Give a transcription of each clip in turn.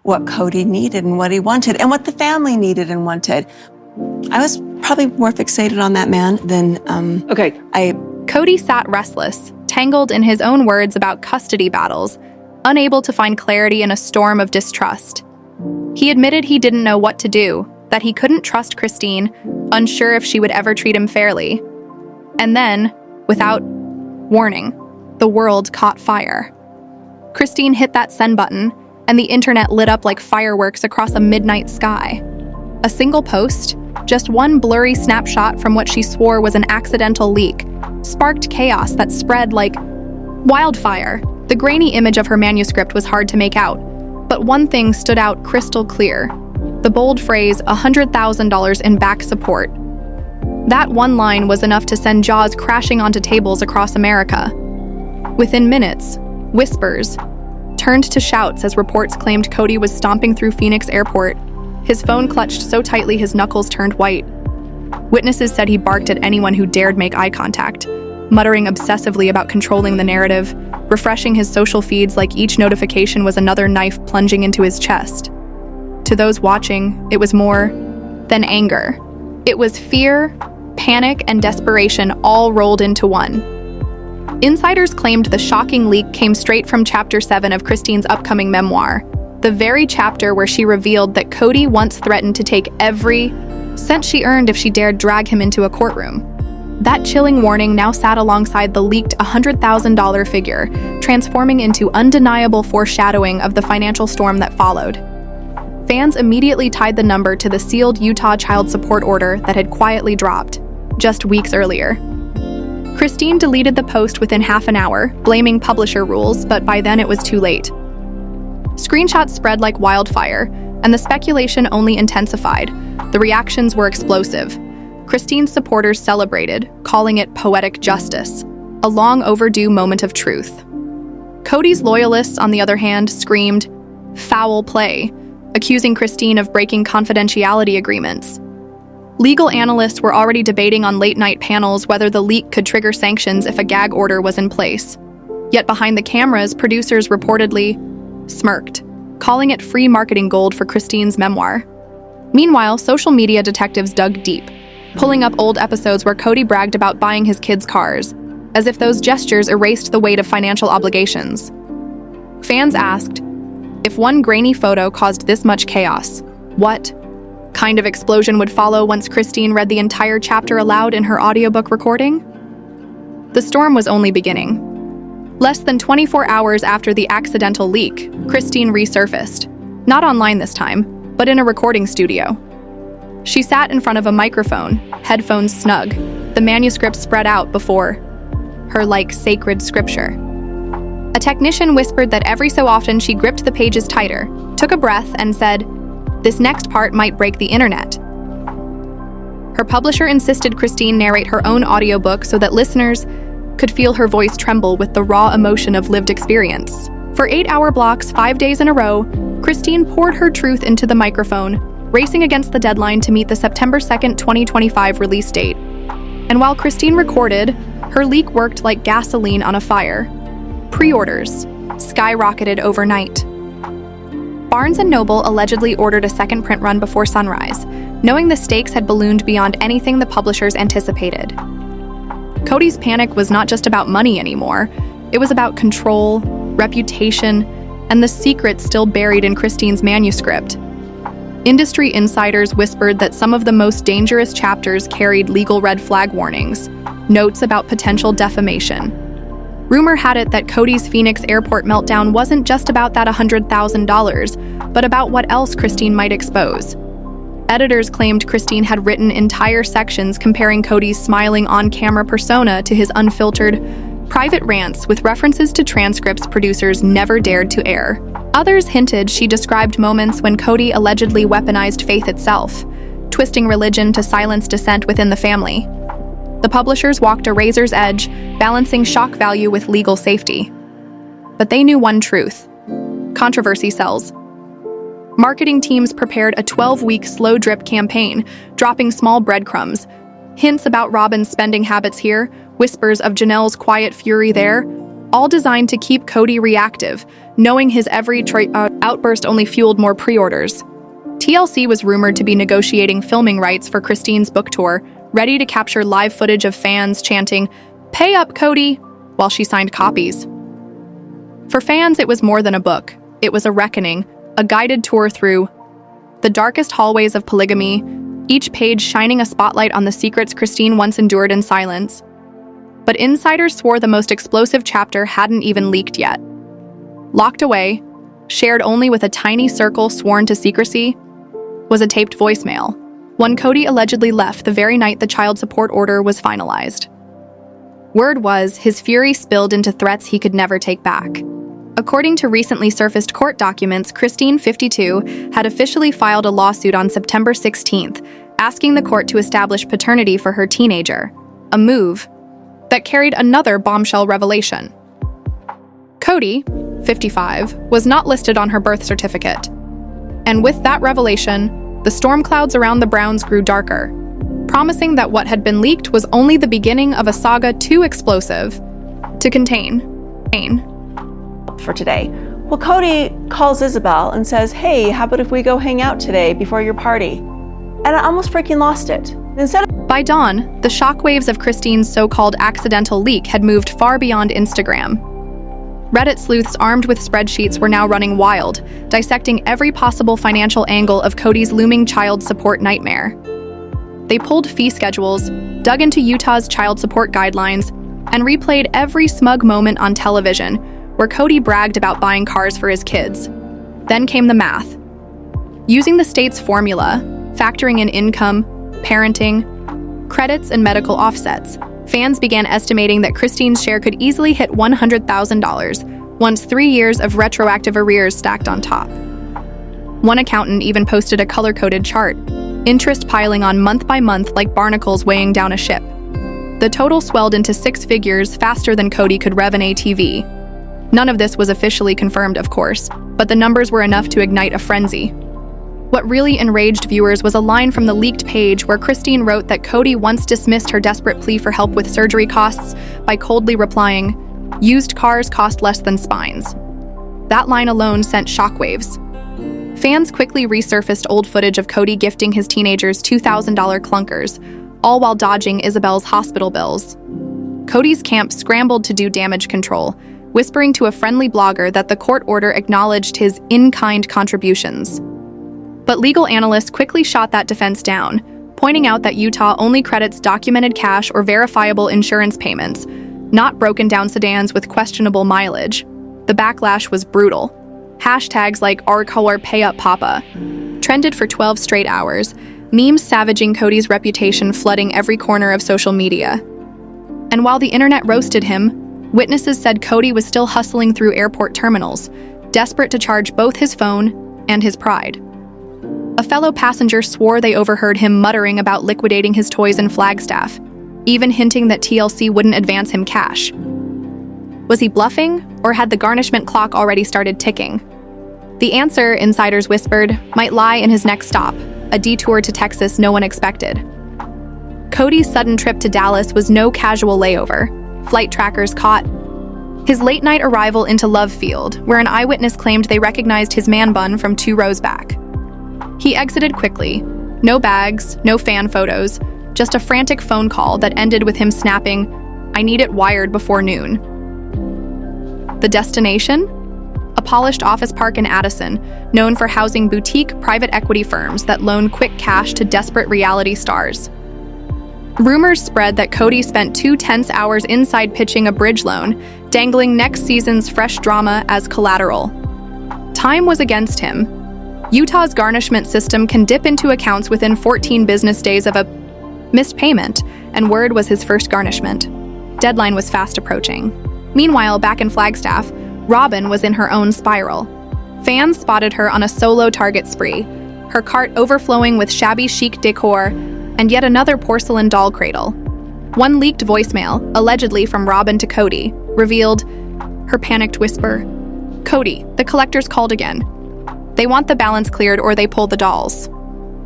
what Kody needed and what he wanted and what the family needed and wanted. I was probably more fixated on that man than Kody sat restless, tangled in his own words about custody battles, unable to find clarity in a storm of distrust. He admitted he didn't know what to do, that he couldn't trust Christine, unsure if she would ever treat him fairly. And then, without warning, the world caught fire. Christine hit that send button, and the internet lit up like fireworks across a midnight sky. A single post, just one blurry snapshot from what she swore was an accidental leak, sparked chaos that spread like wildfire. The grainy image of her manuscript was hard to make out, but one thing stood out crystal clear: the bold phrase, $100,000 in back support. That one line was enough to send jaws crashing onto tables across America. Within minutes, whispers turned to shouts as reports claimed Kody was stomping through Phoenix Airport, his phone clutched so tightly his knuckles turned white. Witnesses said he barked at anyone who dared make eye contact, muttering obsessively about controlling the narrative, refreshing his social feeds like each notification was another knife plunging into his chest. To those watching, it was more than anger. It was fear, panic, and desperation all rolled into one. Insiders claimed the shocking leak came straight from Chapter 7 of Christine's upcoming memoir, the very chapter where she revealed that Kody once threatened to take every cent she earned if she dared drag him into a courtroom. That chilling warning now sat alongside the leaked $100,000 figure, transforming into undeniable foreshadowing of the financial storm that followed. Fans immediately tied the number to the sealed Utah child support order that had quietly dropped just weeks earlier. Christine deleted the post within half an hour, blaming publisher rules, but by then it was too late. Screenshots spread like wildfire, and the speculation only intensified. The reactions were explosive. Christine's supporters celebrated, calling it poetic justice, a long overdue moment of truth. Kody's loyalists, on the other hand, screamed, "Foul play," accusing Christine of breaking confidentiality agreements. Legal analysts were already debating on late-night panels whether the leak could trigger sanctions if a gag order was in place. Yet behind the cameras, producers reportedly smirked, calling it free marketing gold for Christine's memoir. Meanwhile, social media detectives dug deep, pulling up old episodes where Kody bragged about buying his kids' cars, as if those gestures erased the weight of financial obligations. Fans asked, if one grainy photo caused this much chaos, what kind of explosion would follow once Christine read the entire chapter aloud in her audiobook recording? The storm was only beginning. Less than 24 hours after the accidental leak, Christine resurfaced. Not online this time, but in a recording studio. She sat in front of a microphone, headphones snug, the manuscript spread out before her like sacred scripture. A technician whispered that every so often she gripped the pages tighter, took a breath, and said, "This next part might break the internet." Her publisher insisted Christine narrate her own audiobook so that listeners could feel her voice tremble with the raw emotion of lived experience. For 8-hour blocks, 5 days in a row, Christine poured her truth into the microphone, racing against the deadline to meet the September 2nd, 2025 release date. And while Christine recorded, her leak worked like gasoline on a fire. Pre-orders skyrocketed overnight. Barnes & Noble allegedly ordered a second print run before sunrise, knowing the stakes had ballooned beyond anything the publishers anticipated. Kody's panic was not just about money anymore. It was about control, reputation, and the secrets still buried in Christine's manuscript. Industry insiders whispered that some of the most dangerous chapters carried legal red flag warnings, notes about potential defamation. Rumor had it that Kody's Phoenix Airport meltdown wasn't just about that $100,000, but about what else Christine might expose. Editors claimed Christine had written entire sections comparing Kody's smiling on-camera persona to his unfiltered, private rants with references to transcripts producers never dared to air. Others hinted she described moments when Kody allegedly weaponized faith itself, twisting religion to silence dissent within the family. The publishers walked a razor's edge, balancing shock value with legal safety. But they knew one truth: controversy sells. Marketing teams prepared a 12-week slow drip campaign, dropping small breadcrumbs, hints about Robyn's spending habits here, whispers of Janelle's quiet fury there, all designed to keep Kody reactive, knowing his every outburst only fueled more pre-orders. TLC was rumored to be negotiating filming rights for Christine's book tour, ready to capture live footage of fans chanting, "Pay up, Kody," while she signed copies. For fans, it was more than a book. It was a reckoning, a guided tour through the darkest hallways of polygamy, each page shining a spotlight on the secrets Christine once endured in silence. But insiders swore the most explosive chapter hadn't even leaked yet. Locked away, shared only with a tiny circle sworn to secrecy, was a taped voicemail, one Kody allegedly left the very night the child support order was finalized. Word was, his fury spilled into threats he could never take back. According to recently surfaced court documents, Christine, 52, had officially filed a lawsuit on September 16th, asking the court to establish paternity for her teenager, a move that carried another bombshell revelation. Kody, 55, was not listed on her birth certificate. And with that revelation, the storm clouds around the Browns grew darker, promising that what had been leaked was only the beginning of a saga too explosive to contain. For today. Well, Kody calls Isabel and says, "Hey, how about if we go hang out today before your party?" And I almost freaking lost it. By dawn, the shockwaves of Christine's so-called accidental leak had moved far beyond Instagram. Reddit sleuths armed with spreadsheets were now running wild, dissecting every possible financial angle of Kody's looming child support nightmare. They pulled fee schedules, dug into Utah's child support guidelines, and replayed every smug moment on television where Kody bragged about buying cars for his kids. Then came the math. Using the state's formula, factoring in income, parenting, credits, and medical offsets, fans began estimating that Christine's share could easily hit $100,000 once 3 years of retroactive arrears stacked on top. One accountant even posted a color-coded chart, interest piling on month by month like barnacles weighing down a ship. The total swelled into 6 figures faster than Kody could rev an ATV. None of this was officially confirmed, of course, but the numbers were enough to ignite a frenzy. What really enraged viewers was a line from the leaked page where Christine wrote that Kody once dismissed her desperate plea for help with surgery costs by coldly replying, "Used cars cost less than spines." That line alone sent shockwaves. Fans quickly resurfaced old footage of Kody gifting his teenagers $2,000 clunkers, all while dodging Isabel's hospital bills. Kody's camp scrambled to do damage control, whispering to a friendly blogger that the court order acknowledged his in-kind contributions. But legal analysts quickly shot that defense down, pointing out that Utah only credits documented cash or verifiable insurance payments, not broken-down sedans with questionable mileage. The backlash was brutal. Hashtags like #OurColorPayUpPapa trended for 12 straight hours, memes savaging Kody's reputation flooding every corner of social media. And while the internet roasted him, witnesses said Kody was still hustling through airport terminals, desperate to charge both his phone and his pride. A fellow passenger swore they overheard him muttering about liquidating his toys in Flagstaff, even hinting that TLC wouldn't advance him cash. Was he bluffing, or had the garnishment clock already started ticking? The answer, insiders whispered, might lie in his next stop, a detour to Texas no one expected. Kody's sudden trip to Dallas was no casual layover. Flight trackers caught his late-night arrival into Love Field, where an eyewitness claimed they recognized his man bun from 2 rows back. He exited quickly. No bags, no fan photos, just a frantic phone call that ended with him snapping, "I need it wired before noon." The destination? A polished office park in Addison, known for housing boutique private equity firms that loan quick cash to desperate reality stars. Rumors spread that Kody spent 2 tense hours inside pitching a bridge loan, dangling next season's fresh drama as collateral. Time was against him. Utah's garnishment system can dip into accounts within 14 business days of a missed payment, and word was his first garnishment. Deadline was fast approaching. Meanwhile, back in Flagstaff, Robin was in her own spiral. Fans spotted her on a solo Target spree, her cart overflowing with shabby chic decor and yet another porcelain doll cradle. One leaked voicemail, allegedly from Robin to Kody, revealed her panicked whisper, "Kody, the collectors called again. They want the balance cleared or they pull the dolls."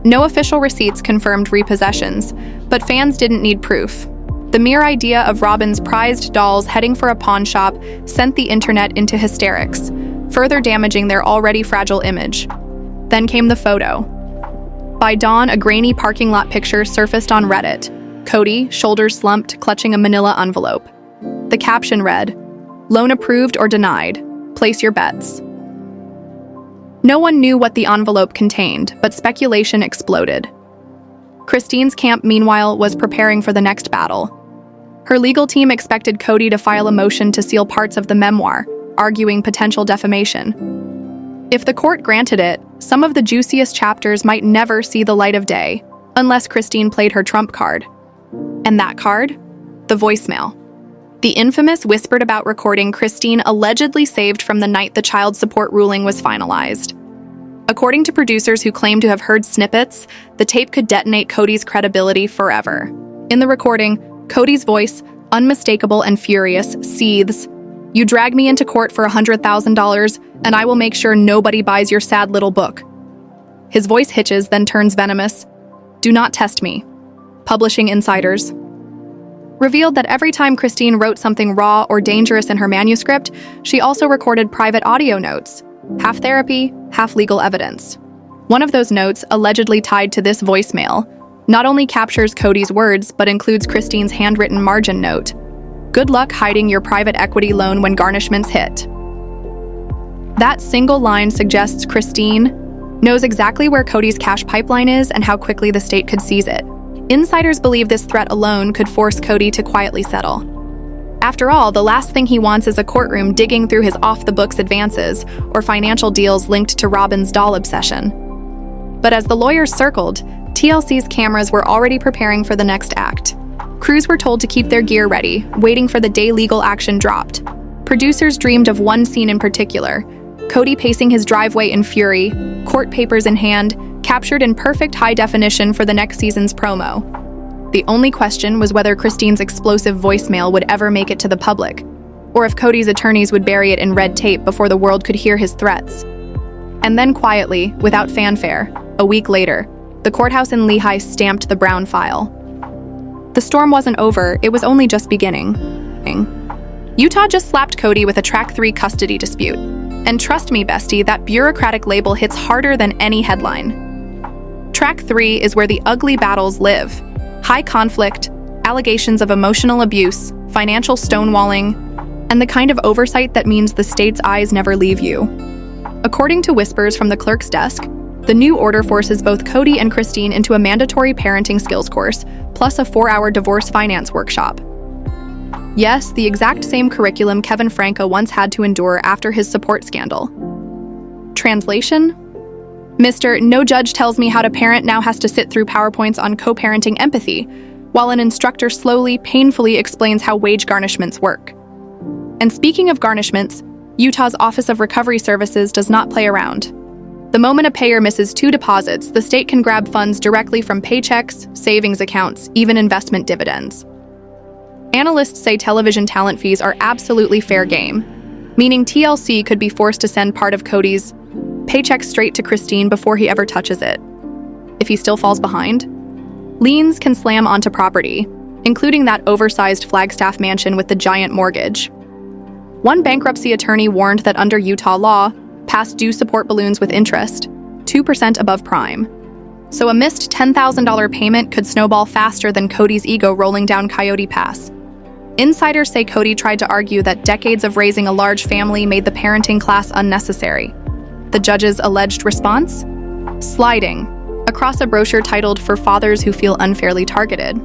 No official receipts confirmed repossessions, but fans didn't need proof. The mere idea of Robin's prized dolls heading for a pawn shop sent the internet into hysterics, further damaging their already fragile image. Then came the photo. By dawn, a grainy parking lot picture surfaced on Reddit. Kody, shoulders slumped, clutching a manila envelope. The caption read, "Loan approved or denied. Place your bets." No one knew what the envelope contained, but speculation exploded. Christine's camp, meanwhile, was preparing for the next battle. Her legal team expected Kody to file a motion to seal parts of the memoir, arguing potential defamation. If the court granted it, some of the juiciest chapters might never see the light of day, unless Christine played her trump card. And that card? The voicemail. The infamous whispered about recording Christine allegedly saved from the night the child support ruling was finalized. According to producers who claim to have heard snippets, the tape could detonate Kody's credibility forever. In the recording, Kody's voice, unmistakable and furious, seethes, "You drag me into court for $100,000, and I will make sure nobody buys your sad little book." His voice hitches, then turns venomous. "Do not test me." Publishing insiders revealed that every time Christine wrote something raw or dangerous in her manuscript, she also recorded private audio notes, half therapy, half legal evidence. One of those notes, allegedly tied to this voicemail, not only captures Kody's words, but includes Christine's handwritten margin note. "Good luck hiding your private equity loan when garnishments hit." That single line suggests Christine knows exactly where Kody's cash pipeline is and how quickly the state could seize it. Insiders believe this threat alone could force Kody to quietly settle. After all, the last thing he wants is a courtroom digging through his off-the-books advances or financial deals linked to Robin's doll obsession. But as the lawyers circled, TLC's cameras were already preparing for the next act. Crews were told to keep their gear ready, waiting for the day legal action dropped. Producers dreamed of one scene in particular: Kody pacing his driveway in fury, court papers in hand, captured in perfect high definition for the next season's promo. The only question was whether Christine's explosive voicemail would ever make it to the public, or if Kody's attorneys would bury it in red tape before the world could hear his threats. And then quietly, without fanfare, a week later, the courthouse in Lehigh stamped the Brown file. The storm wasn't over, it was only just beginning. Utah just slapped Kody with a Track 3 custody dispute. And trust me, bestie, that bureaucratic label hits harder than any headline. Track 3 is where the ugly battles live. High conflict, allegations of emotional abuse, financial stonewalling, and the kind of oversight that means the state's eyes never leave you. According to whispers from the clerk's desk, the new order forces both Kody and Christine into a mandatory parenting skills course, plus a 4-hour divorce finance workshop. Yes, the exact same curriculum Kevin Franco once had to endure after his support scandal. Translation? Mr. No judge tells me how to parent now has to sit through PowerPoints on co-parenting empathy, while an instructor slowly, painfully explains how wage garnishments work. And speaking of garnishments, Utah's Office of Recovery Services does not play around. The moment a payer misses 2 deposits, the state can grab funds directly from paychecks, savings accounts, even investment dividends. Analysts say television talent fees are absolutely fair game, meaning TLC could be forced to send part of Kody's paycheck straight to Christine before he ever touches it. If he still falls behind, liens can slam onto property, including that oversized Flagstaff mansion with the giant mortgage. One bankruptcy attorney warned that under Utah law, past due support balloons with interest, 2% above prime. So a missed $10,000 payment could snowball faster than Kody's ego rolling down Coyote Pass. Insiders say Kody tried to argue that decades of raising a large family made the parenting class unnecessary. The judge's alleged response? Sliding, across a brochure titled "For Fathers Who Feel Unfairly Targeted."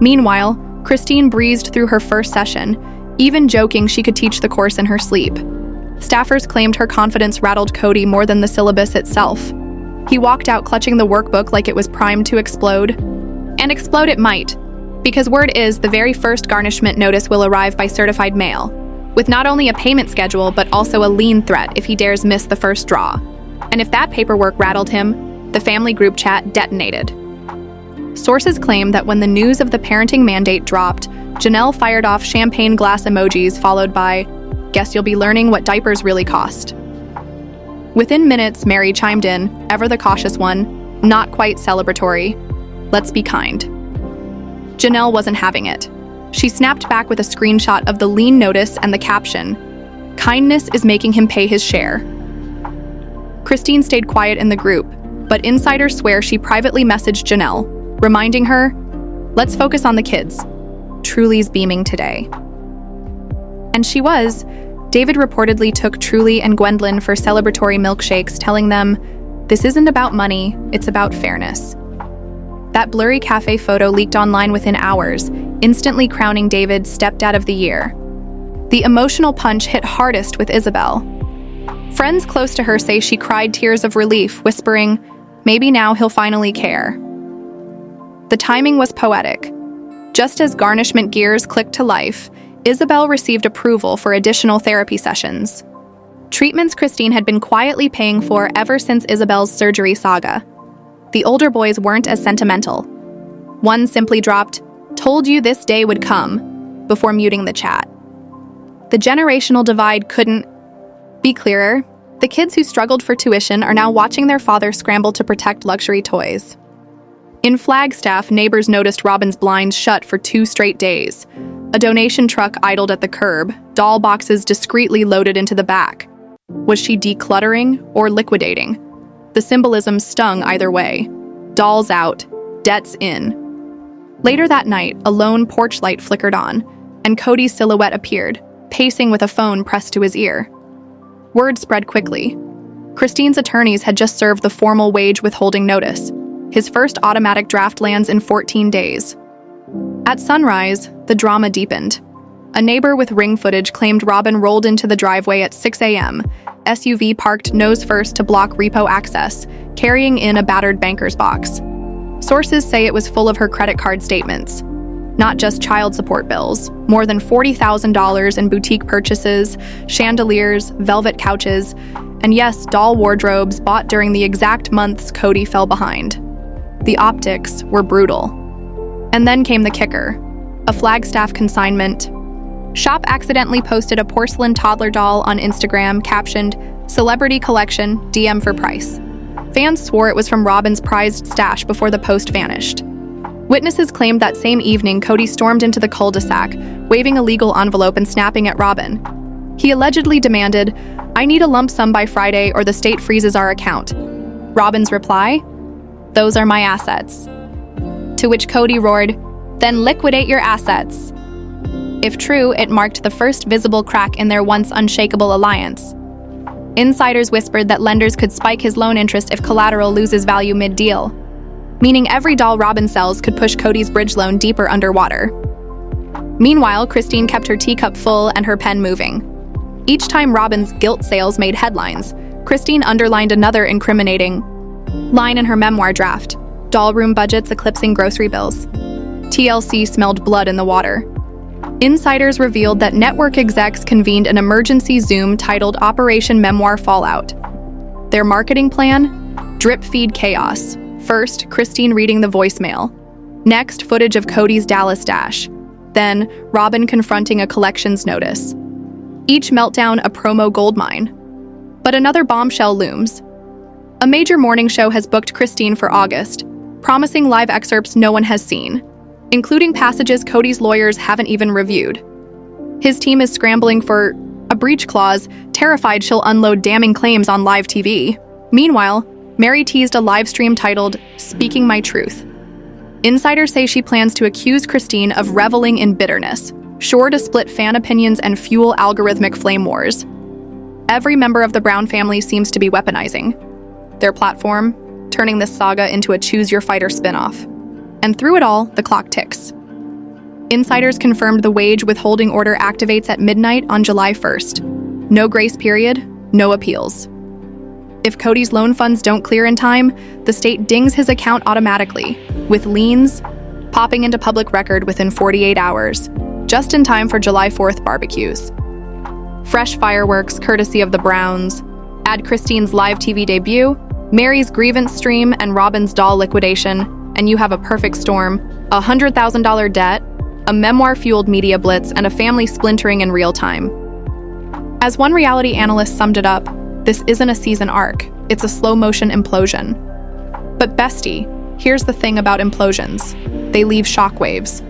Meanwhile, Christine breezed through her first session, even joking she could teach the course in her sleep. Staffers claimed her confidence rattled Kody more than the syllabus itself. He walked out clutching the workbook like it was primed to explode. And explode it might, because word is the very first garnishment notice will arrive by certified mail, with not only a payment schedule but also a lien threat if he dares miss the first draw. And if that paperwork rattled him, the family group chat detonated. Sources claim that when the news of the parenting mandate dropped, Janelle fired off champagne glass emojis followed by, "Guess you'll be learning what diapers really cost." Within minutes, Mary chimed in, ever the cautious one, not quite celebratory. "Let's be kind." Janelle wasn't having it. She snapped back with a screenshot of the lien notice and the caption, "Kindness is making him pay his share." Christine stayed quiet in the group, but insiders swear she privately messaged Janelle, reminding her, "Let's focus on the kids. Truly's beaming today." And she was. David reportedly took Truly and Gwendolyn for celebratory milkshakes, telling them, "This isn't about money, it's about fairness." That blurry cafe photo leaked online within hours, instantly crowning David Stepdad of the Year. The emotional punch hit hardest with Isabel. Friends close to her say she cried tears of relief, whispering, "Maybe now he'll finally care." The timing was poetic. Just as garnishment gears clicked to life, Isabel received approval for additional therapy sessions. Treatments Christine had been quietly paying for ever since Isabel's surgery saga. The older boys weren't as sentimental. One simply dropped, "Told you this day would come," before muting the chat. The generational divide couldn't be clearer. The kids who struggled for tuition are now watching their father scramble to protect luxury toys. In Flagstaff, neighbors noticed Robin's blinds shut for 2 straight days. A donation truck idled at the curb, doll boxes discreetly loaded into the back. Was she decluttering or liquidating? The symbolism stung either way. Dolls out, debts in. Later that night, a lone porch light flickered on, and Kody's silhouette appeared, pacing with a phone pressed to his ear. Word spread quickly. Christine's attorneys had just served the formal wage withholding notice. His first automatic draft lands in 14 days. At sunrise, the drama deepened. A neighbor with ring footage claimed Robin rolled into the driveway at 6 a.m., SUV parked nose first to block repo access, carrying in a battered banker's box. Sources say it was full of her credit card statements. Not just child support bills, more than $40,000 in boutique purchases, chandeliers, velvet couches, and yes, doll wardrobes bought during the exact months Kody fell behind. The optics were brutal. And then came the kicker, a Flagstaff consignment. Shop accidentally posted a porcelain toddler doll on Instagram captioned, "Celebrity collection, DM for price." Fans swore it was from Robin's prized stash before the post vanished. Witnesses claimed that same evening Kody stormed into the cul-de-sac, waving a legal envelope and snapping at Robin. He allegedly demanded, "I need a lump sum by Friday or the state freezes our account." Robin's reply? "Those are my assets." To which Kody roared, "Then liquidate your assets." If true, it marked the first visible crack in their once unshakable alliance. Insiders whispered that lenders could spike his loan interest if collateral loses value mid-deal, meaning every doll Robin sells could push Kody's bridge loan deeper underwater. Meanwhile, Christine kept her teacup full and her pen moving. Each time Robin's guilt sales made headlines, Christine underlined another incriminating line in her memoir draft: doll room budgets eclipsing grocery bills. TLC smelled blood in the water. Insiders revealed that network execs convened an emergency Zoom titled Operation Memoir Fallout. Their marketing plan? Drip feed chaos. First, Christine reading the voicemail. Next, footage of Kody's Dallas dash. Then, Robin confronting a collections notice. Each meltdown a promo goldmine. But another bombshell looms. A major morning show has booked Christine for August, promising live excerpts no one has seen, including passages Kody's lawyers haven't even reviewed. His team is scrambling for a breach clause, terrified she'll unload damning claims on live TV. Meanwhile, Mary teased a live stream titled, "Speaking My Truth." Insiders say she plans to accuse Christine of reveling in bitterness, sure to split fan opinions and fuel algorithmic flame wars. Every member of the Brown family seems to be weaponizing their platform, turning this saga into a choose-your-fighter spinoff. And through it all, the clock ticks. Insiders confirmed the wage withholding order activates at midnight on July 1st. No grace period, no appeals. If Kody's loan funds don't clear in time, the state dings his account automatically, with liens popping into public record within 48 hours, just in time for July 4th barbecues. Fresh fireworks courtesy of the Browns. Add Christine's live TV debut, Mary's grievance stream, and Robin's doll liquidation, and you have a perfect storm: a $100,000 debt, a memoir-fueled media blitz, and a family splintering in real time. As one reality analyst summed it up, this isn't a season arc, it's a slow-motion implosion. But bestie, Here's the thing about implosions. They leave shockwaves.